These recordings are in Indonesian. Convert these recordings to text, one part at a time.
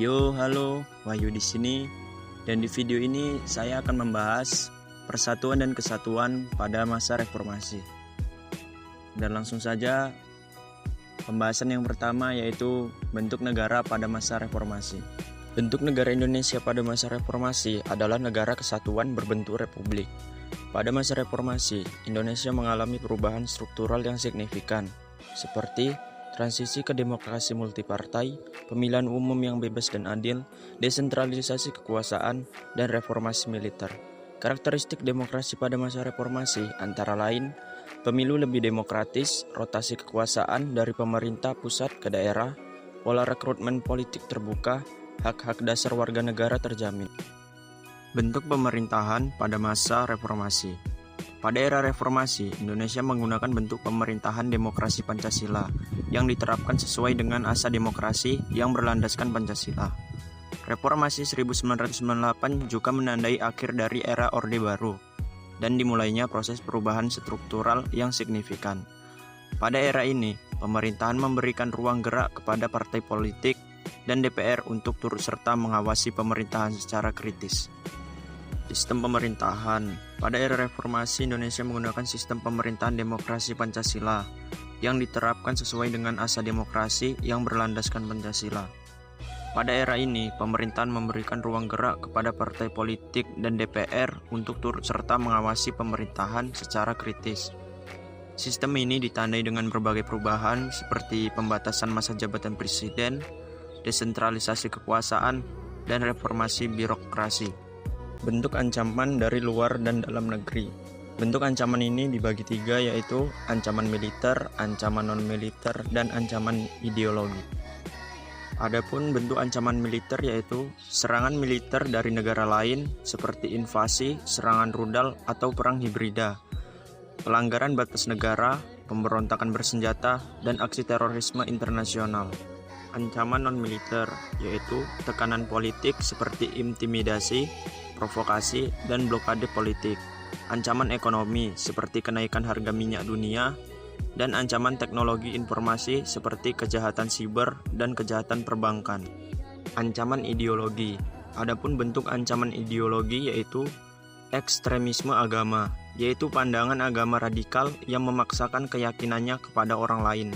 Yo, halo, Wahyu di sini. Dan di video ini saya akan membahas persatuan dan kesatuan pada masa reformasi. Dan langsung saja pembahasan yang pertama yaitu bentuk negara pada masa reformasi. Bentuk negara Indonesia pada masa reformasi adalah negara kesatuan berbentuk republik. Pada masa reformasi, Indonesia mengalami perubahan struktural yang signifikan, seperti transisi ke demokrasi multipartai, pemilihan umum yang bebas dan adil, desentralisasi kekuasaan, dan reformasi militer. Karakteristik demokrasi pada masa reformasi antara lain, pemilu lebih demokratis, rotasi kekuasaan dari pemerintah pusat ke daerah, pola rekrutmen politik terbuka, hak-hak dasar warga negara terjamin. Bentuk pemerintahan pada masa reformasi. Pada era reformasi, Indonesia menggunakan bentuk pemerintahan demokrasi Pancasila yang diterapkan sesuai dengan asa demokrasi yang berlandaskan Pancasila. Reformasi 1998 juga menandai akhir dari era Orde Baru dan dimulainya proses perubahan struktural yang signifikan. Pada era ini, pemerintahan memberikan ruang gerak kepada partai politik dan DPR untuk turut serta mengawasi pemerintahan secara kritis. Sistem pemerintahan. Pada era reformasi, Indonesia menggunakan sistem pemerintahan demokrasi Pancasila yang diterapkan sesuai dengan asa demokrasi yang berlandaskan Pancasila. Pada era ini, pemerintahan memberikan ruang gerak kepada partai politik dan DPR untuk turut serta mengawasi pemerintahan secara kritis. Sistem ini ditandai dengan berbagai perubahan seperti pembatasan masa jabatan presiden, desentralisasi kekuasaan, dan reformasi birokrasi. Bentuk ancaman dari luar dan dalam negeri. Bentuk ancaman ini dibagi tiga, yaitu ancaman militer, ancaman non-militer, dan ancaman ideologi. Adapun bentuk ancaman militer yaitu serangan militer dari negara lain seperti invasi, serangan rudal, atau perang hibrida, pelanggaran batas negara, pemberontakan bersenjata, dan aksi terorisme internasional. Ancaman non-militer yaitu tekanan politik seperti intimidasi, provokasi, dan blokade politik, ancaman ekonomi seperti kenaikan harga minyak dunia, dan ancaman teknologi informasi seperti kejahatan siber dan kejahatan perbankan. Ancaman ideologi. Adapun bentuk ancaman ideologi yaitu ekstremisme agama, yaitu pandangan agama radikal yang memaksakan keyakinannya kepada orang lain.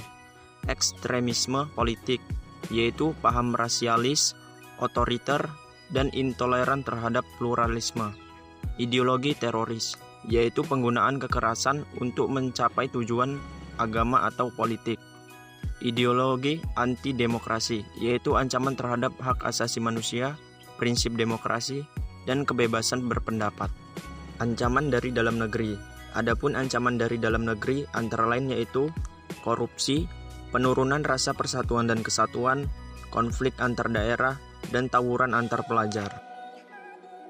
Ekstremisme politik, yaitu paham rasialis, otoriter, dan intoleran terhadap pluralisme. Ideologi teroris, yaitu penggunaan kekerasan untuk mencapai tujuan agama atau politik. Ideologi anti-demokrasi, yaitu ancaman terhadap hak asasi manusia, prinsip demokrasi, dan kebebasan berpendapat. Ancaman dari dalam negeri. Adapun ancaman dari dalam negeri antara lain yaitu korupsi, penurunan rasa persatuan dan kesatuan, konflik antar daerah, dan tawuran antar pelajar.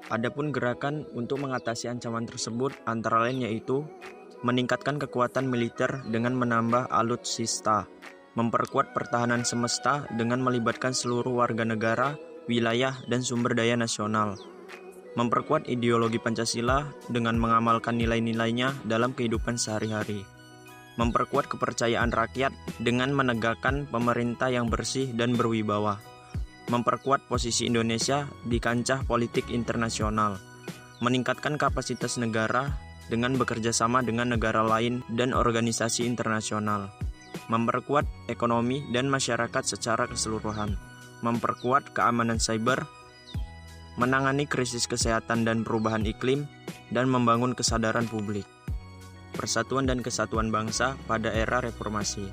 Adapun gerakan untuk mengatasi ancaman tersebut antara lain yaitu meningkatkan kekuatan militer dengan menambah alutsista, memperkuat pertahanan semesta dengan melibatkan seluruh warga negara, wilayah, dan sumber daya nasional, memperkuat ideologi Pancasila dengan mengamalkan nilai-nilainya dalam kehidupan sehari-hari, memperkuat kepercayaan rakyat dengan menegakkan pemerintah yang bersih dan berwibawa, memperkuat posisi Indonesia di kancah politik internasional, meningkatkan kapasitas negara dengan bekerja sama dengan negara lain dan organisasi internasional, memperkuat ekonomi dan masyarakat secara keseluruhan, memperkuat keamanan cyber, menangani krisis kesehatan dan perubahan iklim, dan membangun kesadaran publik. Persatuan dan kesatuan bangsa pada era reformasi.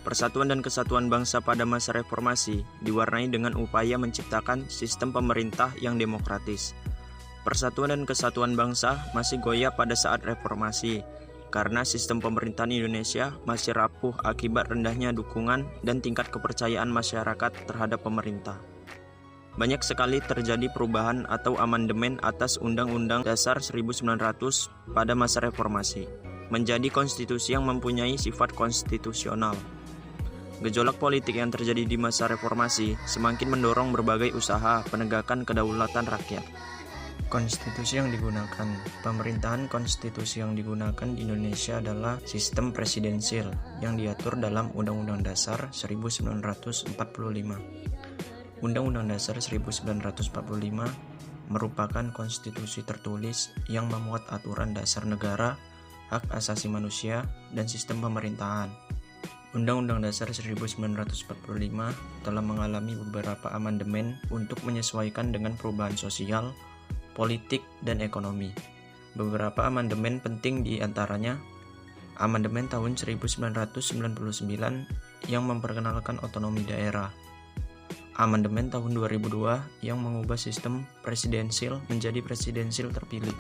Persatuan dan kesatuan bangsa pada masa reformasi diwarnai dengan upaya menciptakan sistem pemerintah yang demokratis. Persatuan dan kesatuan bangsa masih goyah pada saat reformasi karena sistem pemerintahan Indonesia masih rapuh akibat rendahnya dukungan dan tingkat kepercayaan masyarakat terhadap pemerintah. Banyak sekali terjadi perubahan atau amandemen atas Undang-Undang Dasar 1900 pada masa reformasi, menjadi konstitusi yang mempunyai sifat konstitusional. Gejolak politik yang terjadi di masa reformasi semakin mendorong berbagai usaha penegakan kedaulatan rakyat. Konstitusi yang digunakan. Pemerintahan konstitusi yang digunakan di Indonesia adalah sistem presidensil yang diatur dalam Undang-Undang Dasar 1945. Undang-Undang Dasar 1945 merupakan konstitusi tertulis yang memuat aturan dasar negara, hak asasi manusia, dan sistem pemerintahan. Undang-Undang Dasar 1945 telah mengalami beberapa amandemen untuk menyesuaikan dengan perubahan sosial, politik, dan ekonomi. Beberapa amandemen penting di antaranya Amandemen tahun 1999 yang memperkenalkan otonomi daerah, Amandemen tahun 2002 yang mengubah sistem presidensil menjadi presidensil terpilih.